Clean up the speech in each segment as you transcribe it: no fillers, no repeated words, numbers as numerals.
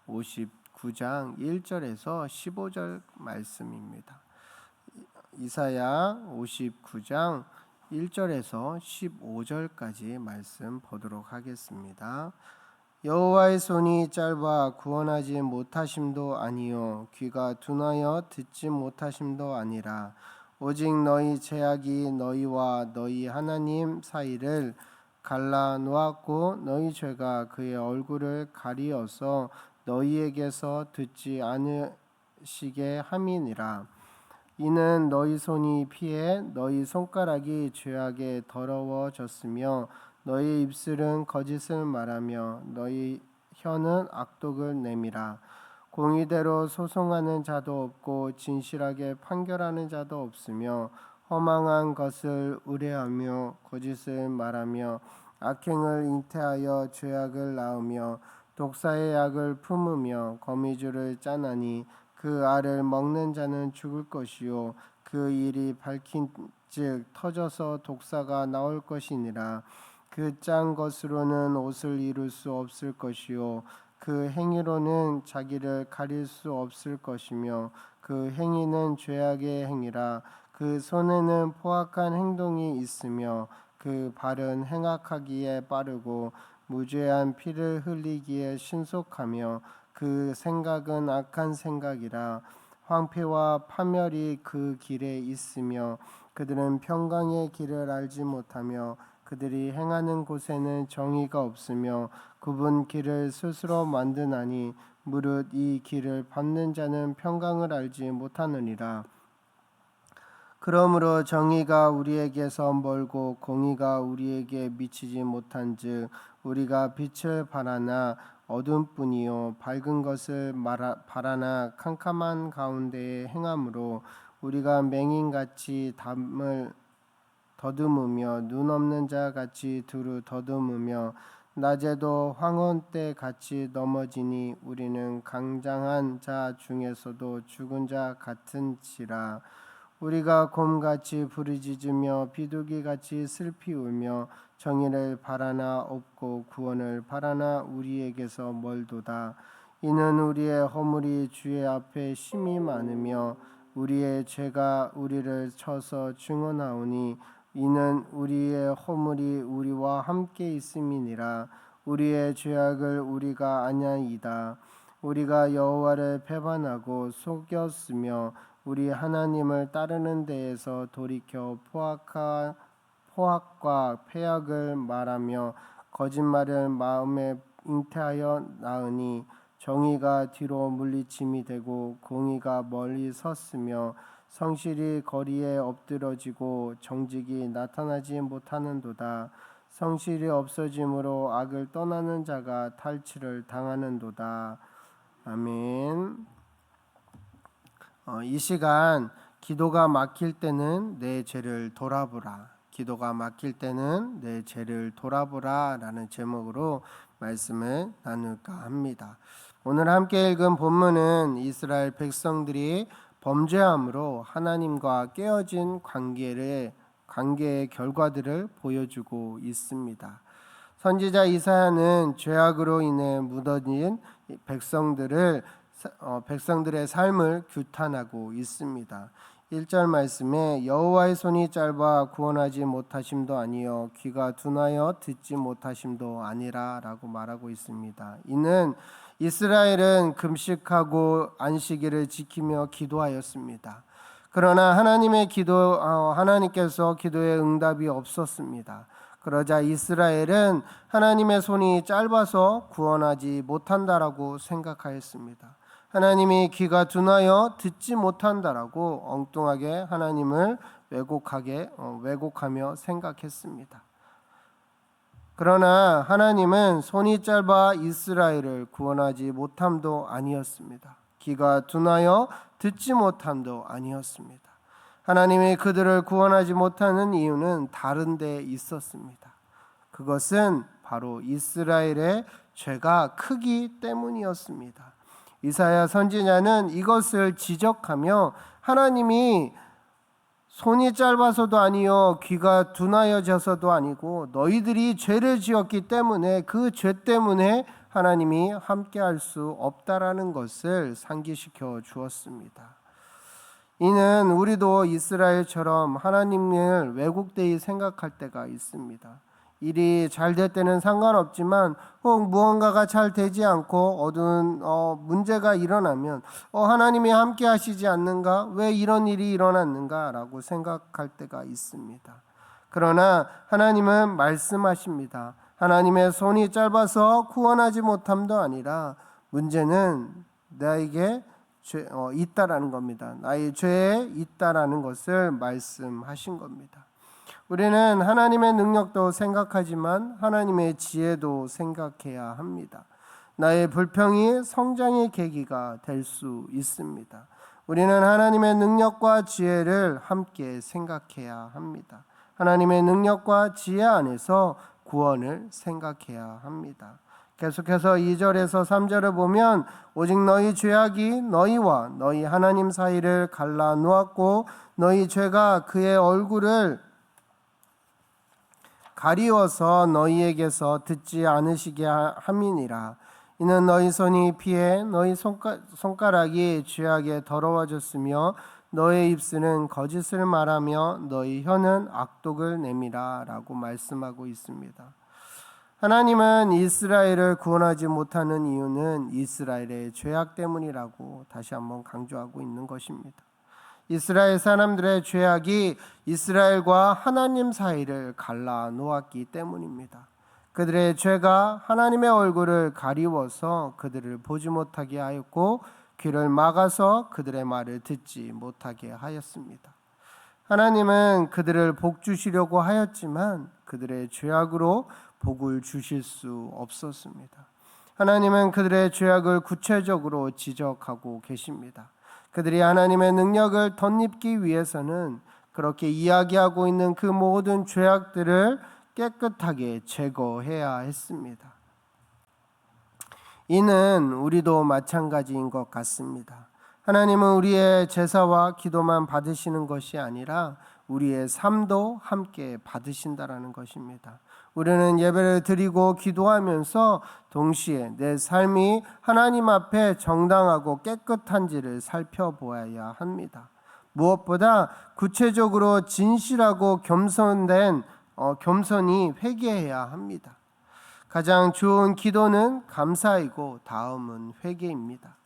59장 1절에서 15절 말씀입니다. 이사야 59장 1절에서 15절까지 말씀 보도록 하겠습니다. 여호와의 손이 짧아 구원하지 못하심도 아니요 귀가 둔하여 듣지 못하심도 아니라 오직 너희 죄악이 너희와 너희 하나님 사이를 갈라 놓았고 너희 죄가 그의 얼굴을 가리어서 너희에게서 듣지 않으시게 함이니라. 이는 너희 손이 피해 너희 손가락이 죄악에 더러워졌으며 너희 입술은 거짓을 말하며 너희 혀는 악독을 내밀어 공의대로 소송하는 자도 없고 진실하게 판결하는 자도 없으며 허망한 것을 의뢰하며 거짓을 말하며 악행을 잉태하여 죄악을 낳으며 독사의 약을 품으며 거미줄을 짜나니 그 알을 먹는 자는 죽을 것이요 그 일이 밝힌즉 터져서 독사가 나올 것이니라. 그 짠 것으로는 옷을 이룰 수 없을 것이요 그 행위로는 자기를 가릴 수 없을 것이며 그 행위는 죄악의 행위라. 그 손에는 포악한 행동이 있으며 그 발은 행악하기에 빠르고 무죄한 피를 흘리기에 신속하며 그 생각은 악한 생각이라. 황폐와 파멸이 그 길에 있으며 그들은 평강의 길을 알지 못하며 그들이 행하는 곳에는 정의가 없으며 굽은 길을 스스로 만드나니 무릇 이 길을 밟는 자는 평강을 알지 못하느니라. 그러므로 정의가 우리에게서 멀고 공의가 우리에게 미치지 못한즉 우리가 빛을 바라나 어둠뿐이요 밝은 것을 바라나 캄캄한 가운데에 행함으로 우리가 맹인같이 담을 더듬으며 눈 없는 자 같이 두루 더듬으며 낮에도 황혼 때 같이 넘어지니 우리는 강장한 자 중에서도 죽은 자 같은지라. 우리가 곰같이 부르짖으며 비둘기같이 슬피 울며 정의를 바라나 없고 구원을 바라나 우리에게서 멀도다. 이는 우리의 허물이 주의 앞에 심히 많으며 우리의 죄가 우리를 쳐서 증언하오니 이는 우리의 허물이 우리와 함께 있음이니라. 우리의 죄악을 우리가 아냐이다. 우리가 여호와를 배반하고 속였으며 우리 하나님을 따르는 데에서 돌이켜 포악과 패악을 말하며 거짓말을 마음에 잉태하여 낳으니 정의가 뒤로 물리침이 되고 공의가 멀리 섰으며 성실이 거리에 엎드러지고 정직이 나타나지 못하는도다. 성실이 없어짐으로 악을 떠나는 자가 탈취를 당하는도다. 아멘. 이 시간 기도가 막힐 때는 내 죄를 돌아보라. 기도가 막힐 때는 내 죄를 돌아보라 라는 제목으로 말씀을 나눌까 합니다. 오늘 함께 읽은 본문은 이스라엘 백성들이 범죄함으로 하나님과 깨어진 관계의 결과들을 보여주고 있습니다. 선지자 이사야는 죄악으로 인해 무너진 백성들의 삶을 규탄하고 있습니다. 1절 말씀에 여호와의 손이 짧아 구원하지 못하심도 아니요 귀가 둔하여 듣지 못하심도 아니라 라고 말하고 있습니다. 이는 이스라엘은 금식하고 안식일을 지키며 기도하였습니다. 그러나 하나님께서 기도에 응답이 없었습니다. 그러자 이스라엘은 하나님의 손이 짧아서 구원하지 못한다라고 생각하였습니다. 하나님이 귀가 둔하여 듣지 못한다라고 엉뚱하게 하나님을 왜곡하며 생각했습니다. 그러나 하나님은 손이 짧아 이스라엘을 구원하지 못함도 아니었습니다. 귀가 둔하여 듣지 못함도 아니었습니다. 하나님이 그들을 구원하지 못하는 이유는 다른 데 있었습니다. 그것은 바로 이스라엘의 죄가 크기 때문이었습니다. 이사야 선지자는 이것을 지적하며 하나님이 손이 짧아서도 아니요 귀가 둔하여져서도 아니고 너희들이 죄를 지었기 때문에 그 죄 때문에 하나님이 함께할 수 없다라는 것을 상기시켜 주었습니다. 이는 우리도 이스라엘처럼 하나님을 왜곡되이 생각할 때가 있습니다. 일이 잘 될 때는 상관없지만 혹 무언가가 잘 되지 않고 어두운 문제가 일어나면 하나님이 함께 하시지 않는가? 왜 이런 일이 일어났는가? 라고 생각할 때가 있습니다. 그러나 하나님은 말씀하십니다. 하나님의 손이 짧아서 구원하지 못함도 아니라 문제는 나에게 있다라는 겁니다. 나의 죄에 있다라는 것을 말씀하신 겁니다. 우리는 하나님의 능력도 생각하지만 하나님의 지혜도 생각해야 합니다. 나의 불평이 성장의 계기가 될 수 있습니다. 우리는 하나님의 능력과 지혜를 함께 생각해야 합니다. 하나님의 능력과 지혜 안에서 구원을 생각해야 합니다. 계속해서 2절에서 3절을 보면 오직 너희 죄악이 너희와 너희 하나님 사이를 갈라 놓았고 너희 죄가 그의 얼굴을 가리워서 너희에게서 듣지 않으시게 함이니라. 이는 너희 손이 피해 너희 손가락이 죄악에 더러워졌으며 너의 입술은 거짓을 말하며 너희 혀는 악독을 내밀어 라고 말씀하고 있습니다. 하나님은 이스라엘을 구원하지 못하는 이유는 이스라엘의 죄악 때문이라고 다시 한번 강조하고 있는 것입니다. 이스라엘 사람들의 죄악이 이스라엘과 하나님 사이를 갈라 놓았기 때문입니다. 그들의 죄가 하나님의 얼굴을 가리워서 그들을 보지 못하게 하였고 귀를 막아서 그들의 말을 듣지 못하게 하였습니다. 하나님은 그들을 복 주시려고 하였지만 그들의 죄악으로 복을 주실 수 없었습니다. 하나님은 그들의 죄악을 구체적으로 지적하고 계십니다. 그들이 하나님의 능력을 덧입기 위해서는 그렇게 이야기하고 있는 그 모든 죄악들을 깨끗하게 제거해야 했습니다. 이는 우리도 마찬가지인 것 같습니다. 하나님은 우리의 제사와 기도만 받으시는 것이 아니라 우리의 삶도 함께 받으신다라는 것입니다. 우리는 예배를 드리고 기도하면서 동시에 내 삶이 하나님 앞에 정당하고 깨끗한지를 살펴보아야 합니다. 무엇보다 구체적으로 진실하고 겸손히 회개해야 합니다. 가장 좋은 기도는 감사이고 다음은 회개입니다.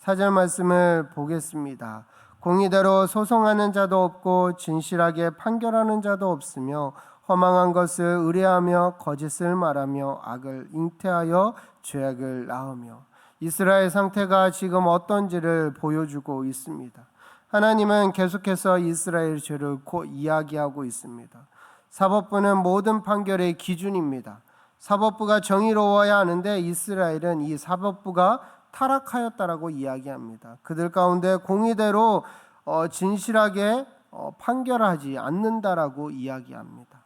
4절 말씀을 보겠습니다. 공의대로 소송하는 자도 없고 진실하게 판결하는 자도 없으며 허망한 것을 의뢰하며 거짓을 말하며 악을 잉태하여 죄악을 낳으며. 이스라엘 상태가 지금 어떤지를 보여주고 있습니다. 하나님은 계속해서 이스라엘 죄를 이야기하고 있습니다. 사법부는 모든 판결의 기준입니다. 사법부가 정의로워야 하는데 이스라엘은 이 사법부가 타락하였다라고 이야기합니다. 그들 가운데 공의대로 진실하게 판결하지 않는다라고 이야기합니다.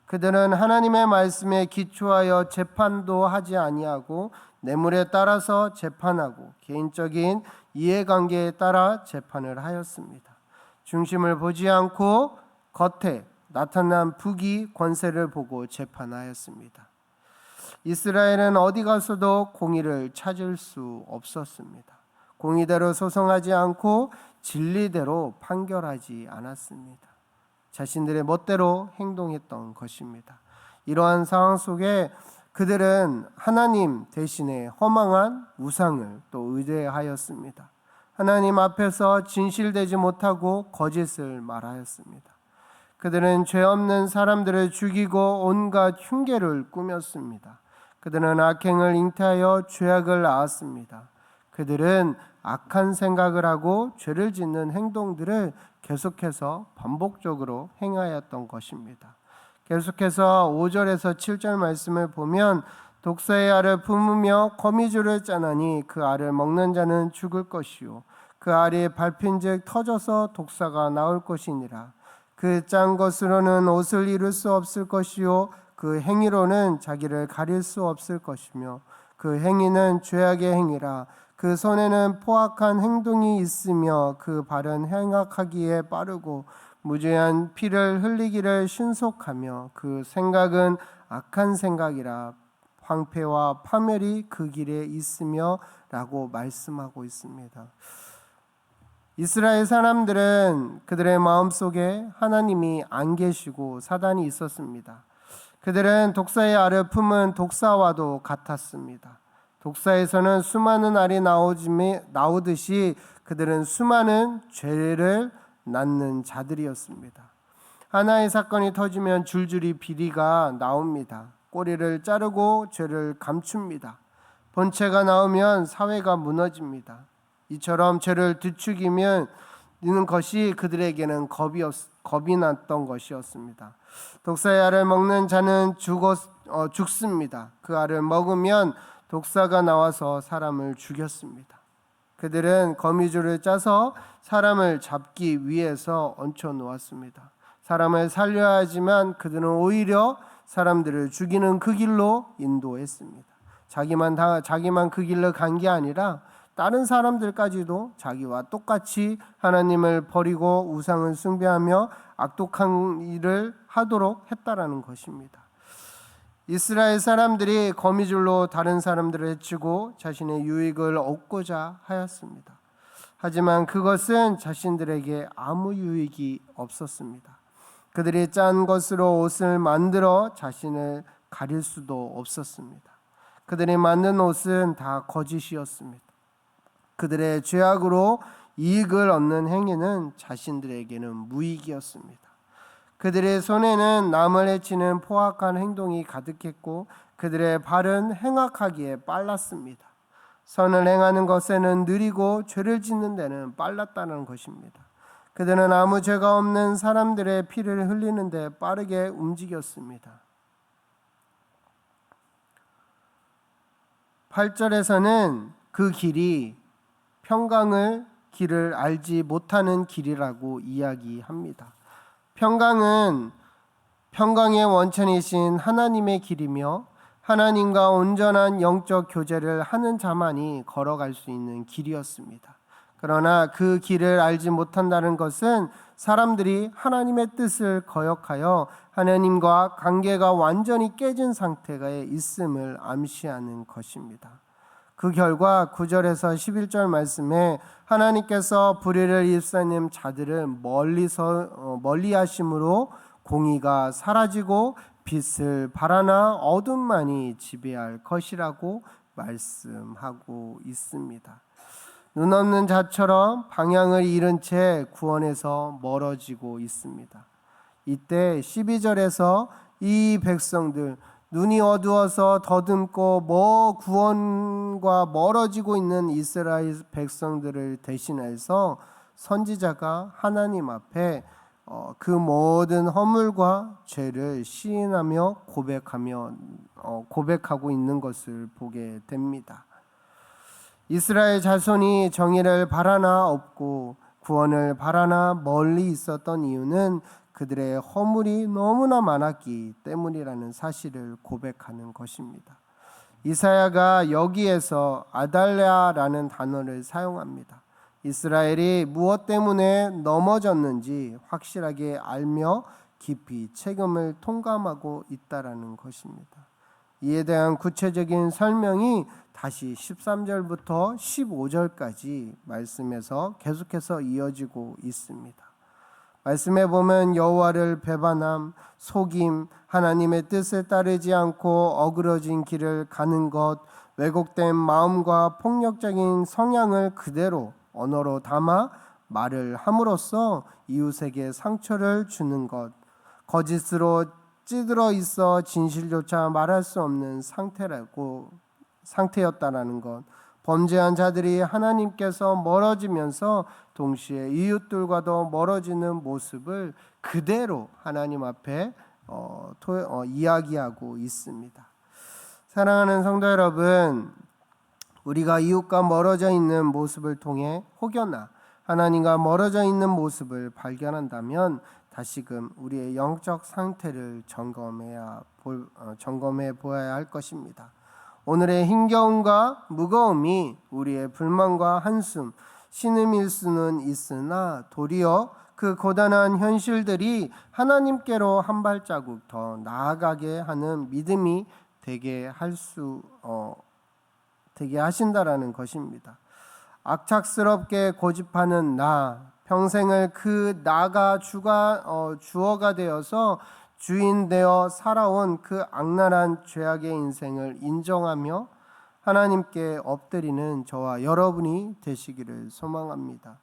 그들은 하나님의 말씀에 기초하여 재판도 하지 아니하고 뇌물에 따라서 재판하고 개인적인 이해관계에 따라 재판을 하였습니다. 중심을 보지 않고 겉에 나타난 부귀 권세를 보고 재판하였습니다. 이스라엘은 어디 가서도 공의를 찾을 수 없었습니다. 공의대로 소송하지 않고 진리대로 판결하지 않았습니다. 자신들의 멋대로 행동했던 것입니다. 이러한 상황 속에 그들은 하나님 대신에 허망한 우상을 또 의뢰하였습니다. 하나님 앞에서 진실되지 못하고 거짓을 말하였습니다. 그들은 죄 없는 사람들을 죽이고 온갖 흉계를 꾸몄습니다. 그들은 악행을 잉태하여 죄악을 낳았습니다. 그들은 악한 생각을 하고 죄를 짓는 행동들을 계속해서 반복적으로 행하였던 것입니다. 계속해서 5절에서 7절 말씀을 보면 독사의 알을 품으며 거미줄을 짜나니 그 알을 먹는 자는 죽을 것이요 그 알이 밟힌즉 터져서 독사가 나올 것이니라. 그 짠 것으로는 옷을 이룰 수 없을 것이요 그 행위로는 자기를 가릴 수 없을 것이며 그 행위는 죄악의 행위라. 그 손에는 포악한 행동이 있으며 그 발은 행악하기에 빠르고 무죄한 피를 흘리기를 신속하며 그 생각은 악한 생각이라. 황폐와 파멸이 그 길에 있으며 라고 말씀하고 있습니다. 이스라엘 사람들은 그들의 마음속에 하나님이 안 계시고 사단이 있었습니다. 그들은 독사의 알을 품은 독사와도 같았습니다. 독사에서는 수많은 알이 나오듯이 그들은 수많은 죄를 낳는 자들이었습니다. 하나의 사건이 터지면 줄줄이 비리가 나옵니다. 꼬리를 자르고 죄를 감춥니다. 본체가 나오면 사회가 무너집니다. 이처럼 죄를 뒤죽이면 이는 것이 그들에게는 겁이 났던 것이었습니다. 독사의 알을 먹는 자는 죽습니다. 그 알을 먹으면 독사가 나와서 사람을 죽였습니다. 그들은 거미줄을 짜서 사람을 잡기 위해서 얹혀 놓았습니다. 사람을 살려야 하지만 그들은 오히려 사람들을 죽이는 그 길로 인도했습니다. 자기만 그 길로 간 게 아니라 다른 사람들까지도 자기와 똑같이 하나님을 버리고 우상을 숭배하며 악독한 일을 하도록 했다라는 것입니다. 이스라엘 사람들이 거미줄로 다른 사람들을 해치고 자신의 유익을 얻고자 하였습니다. 하지만 그것은 자신들에게 아무 유익이 없었습니다. 그들이 짠 것으로 옷을 만들어 자신을 가릴 수도 없었습니다. 그들이 만든 옷은 다 거짓이었습니다. 그들의 죄악으로 이익을 얻는 행위는 자신들에게는 무익이었습니다. 그들의 손에는 남을 해치는 포악한 행동이 가득했고 그들의 발은 행악하기에 빨랐습니다. 선을 행하는 것에는 느리고 죄를 짓는 데는 빨랐다는 것입니다. 그들은 아무 죄가 없는 사람들의 피를 흘리는데 빠르게 움직였습니다. 8절에서는 그 길이 평강을 길을 알지 못하는 길이라고 이야기합니다. 평강은 평강의 원천이신 하나님의 길이며 하나님과 온전한 영적 교제를 하는 자만이 걸어갈 수 있는 길이었습니다. 그러나 그 길을 알지 못한다는 것은 사람들이 하나님의 뜻을 거역하여 하나님과 관계가 완전히 깨진 상태에 있음을 암시하는 것입니다. 그 결과 9절에서 11절 말씀에 하나님께서 불의를 일삼는 자들을 멀리 하심으로 공의가 사라지고 빛을 바라나 어둠만이 지배할 것이라고 말씀하고 있습니다. 눈 없는 자처럼 방향을 잃은 채 구원에서 멀어지고 있습니다. 이때 12절에서 이 백성들 눈이 어두워서 더듬고 구원과 멀어지고 있는 이스라엘 백성들을 대신해서 선지자가 하나님 앞에 그 모든 허물과 죄를 시인하며 고백하고 있는 것을 보게 됩니다. 이스라엘 자손이 정의를 바라나 없고 구원을 바라나 멀리 있었던 이유는 그들의 허물이 너무나 많았기 때문이라는 사실을 고백하는 것입니다. 이사야가 여기에서 아달랴라는 단어를 사용합니다. 이스라엘이 무엇 때문에 넘어졌는지 확실하게 알며 깊이 책임을 통감하고 있다라는 것입니다. 이에 대한 구체적인 설명이 다시 13절부터 15절까지 말씀에서 계속해서 이어지고 있습니다. 말씀에 보면 여호와를 배반함, 속임, 하나님의 뜻을 따르지 않고 어그러진 길을 가는 것, 왜곡된 마음과 폭력적인 성향을 그대로 언어로 담아 말을 함으로써 이웃에게 상처를 주는 것, 거짓으로 찌들어 있어 진실조차 말할 수 없는 상태였다라는 것, 범죄한 자들이 하나님께서 멀어지면서 동시에 이웃들과도 멀어지는 모습을 그대로 하나님 앞에 이야기하고 있습니다. 사랑하는 성도 여러분, 우리가 이웃과 멀어져 있는 모습을 통해 혹여나 하나님과 멀어져 있는 모습을 발견한다면 다시금 우리의 영적 상태를 점검해 보아야 할 것입니다. 오늘의 힘겨움과 무거움이 우리의 불만과 한숨, 신음일 수는 있으나 도리어 그 고단한 현실들이 하나님께로 한 발자국 더 나아가게 하는 믿음이 되게 하신다라는 것입니다. 악착스럽게 고집하는 나, 평생을 그 나가 주어가 되어서 주인 되어 살아온 그 악랄한 죄악의 인생을 인정하며 하나님께 엎드리는 저와 여러분이 되시기를 소망합니다.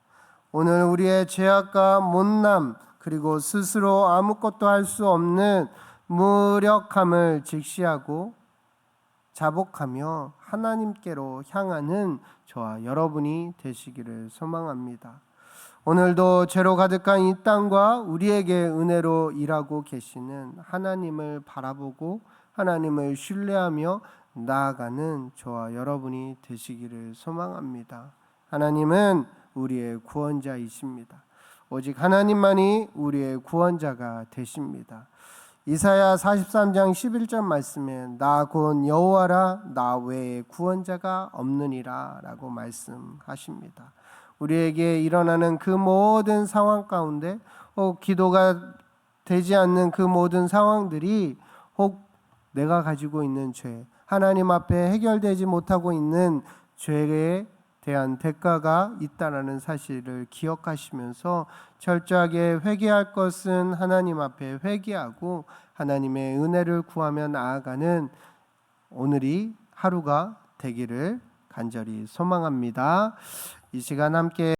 오늘 우리의 죄악과 못남, 그리고 스스로 아무것도 할 수 없는 무력함을 직시하고 자복하며 하나님께로 향하는 저와 여러분이 되시기를 소망합니다. 오늘도 죄로 가득한 이 땅과 우리에게 은혜로 일하고 계시는 하나님을 바라보고 하나님을 신뢰하며 나아가는 저와 여러분이 되시기를 소망합니다. 하나님은 우리의 구원자이십니다. 오직 하나님만이 우리의 구원자가 되십니다. 이사야 43장 11절 말씀에 나 곧 여호와라 나 외에 구원자가 없느니라 라고 말씀하십니다. 우리에게 일어나는 그 모든 상황 가운데 혹 기도가 되지 않는 그 모든 상황들이 혹 내가 가지고 있는 죄, 하나님 앞에 해결되지 못하고 있는 죄에 대한 대가가 있다라는 사실을 기억하시면서 철저하게 회개할 것은 하나님 앞에 회개하고 하나님의 은혜를 구하며 나아가는 오늘이 하루가 되기를 간절히 소망합니다. 이 시간 함께